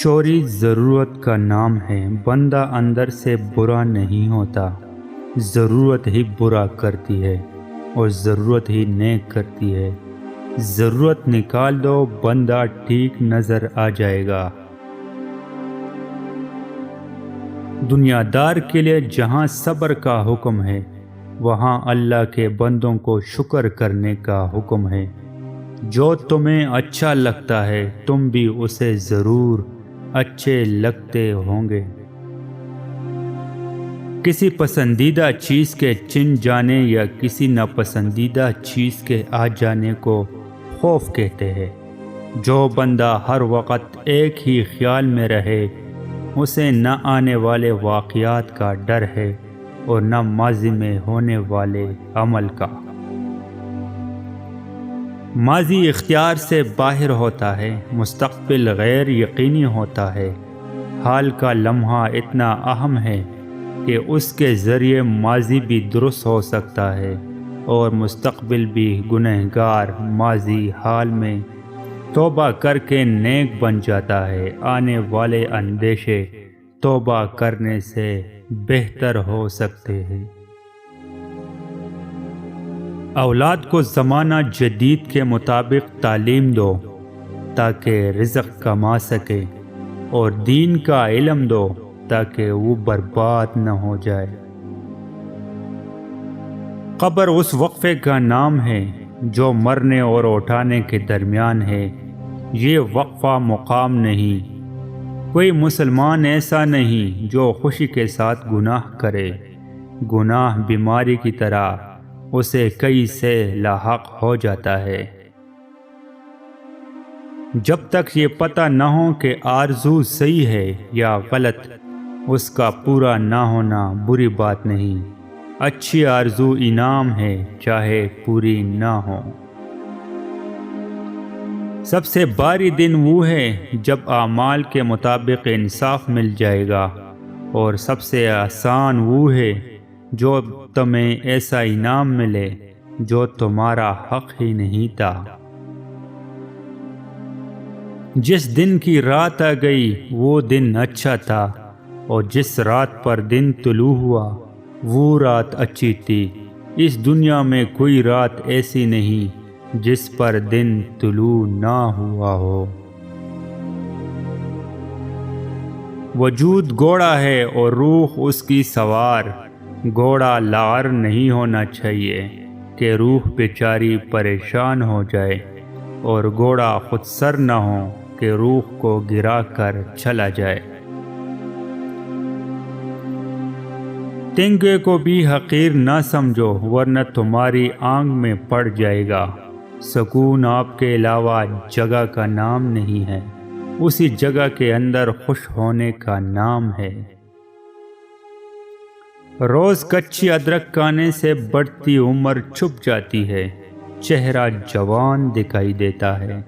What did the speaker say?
چوری ضرورت کا نام ہے، بندہ اندر سے برا نہیں ہوتا، ضرورت ہی برا کرتی ہے اور ضرورت ہی نیک کرتی ہے۔ ضرورت نکال دو، بندہ ٹھیک نظر آ جائے گا۔ دنیا دار کے لیے جہاں صبر کا حکم ہے، وہاں اللہ کے بندوں کو شکر کرنے کا حکم ہے۔ جو تمہیں اچھا لگتا ہے تم بھی اسے ضرور اچھے لگتے ہوں گے۔ کسی پسندیدہ چیز کے چن جانے یا کسی ناپسندیدہ چیز کے آ جانے کو خوف کہتے ہیں۔ جو بندہ ہر وقت ایک ہی خیال میں رہے، اسے نہ آنے والے واقعات کا ڈر ہے اور نہ ماضی میں ہونے والے عمل کا۔ ماضی اختیار سے باہر ہوتا ہے، مستقبل غیر یقینی ہوتا ہے۔ حال کا لمحہ اتنا اہم ہے کہ اس کے ذریعے ماضی بھی درست ہو سکتا ہے اور مستقبل بھی۔ گنہگار ماضی حال میں توبہ کر کے نیک بن جاتا ہے۔ آنے والے اندیشے توبہ کرنے سے بہتر ہو سکتے ہیں۔ اولاد کو زمانہ جدید کے مطابق تعلیم دو تاکہ رزق کما سکے، اور دین کا علم دو تاکہ وہ برباد نہ ہو جائے۔ قبر اس وقفے کا نام ہے جو مرنے اور اٹھانے کے درمیان ہے۔ یہ وقفہ مقام نہیں۔ کوئی مسلمان ایسا نہیں جو خوشی کے ساتھ گناہ کرے۔ گناہ بیماری کی طرح اسے کئی سے لاحق ہو جاتا ہے۔ جب تک یہ پتہ نہ ہو کہ آرزو صحیح ہے یا غلط، اس کا پورا نہ ہونا بری بات نہیں۔ اچھی آرزو انعام ہے، چاہے پوری نہ ہو۔ سب سے بھاری دن وہ ہے جب اعمال کے مطابق انصاف مل جائے گا، اور سب سے آسان وہ ہے جو تمہیں ایسا انعام ملے جو تمہارا حق ہی نہیں تھا۔ جس دن کی رات آ گئی وہ دن اچھا تھا، اور جس رات پر دن طلوع ہوا وہ رات اچھی تھی۔ اس دنیا میں کوئی رات ایسی نہیں جس پر دن طلوع نہ ہوا ہو۔ وجود گھوڑا ہے اور روح اس کی سوار۔ گھوڑا لاغر نہیں ہونا چاہیے کہ روح بیچاری پریشان ہو جائے، اور گھوڑا خود سر نہ ہو کہ روح کو گرا کر چلا جائے۔ تنگے کو بھی حقیر نہ سمجھو، ورنہ تمہاری آنکھ میں پڑ جائے گا۔ سکون آپ کے علاوہ جگہ کا نام نہیں ہے، اسی جگہ کے اندر خوش ہونے کا نام ہے۔ روز کچی ادرک کھانے سے بڑھتی عمر چھپ جاتی ہے، چہرہ جوان دکھائی دیتا ہے۔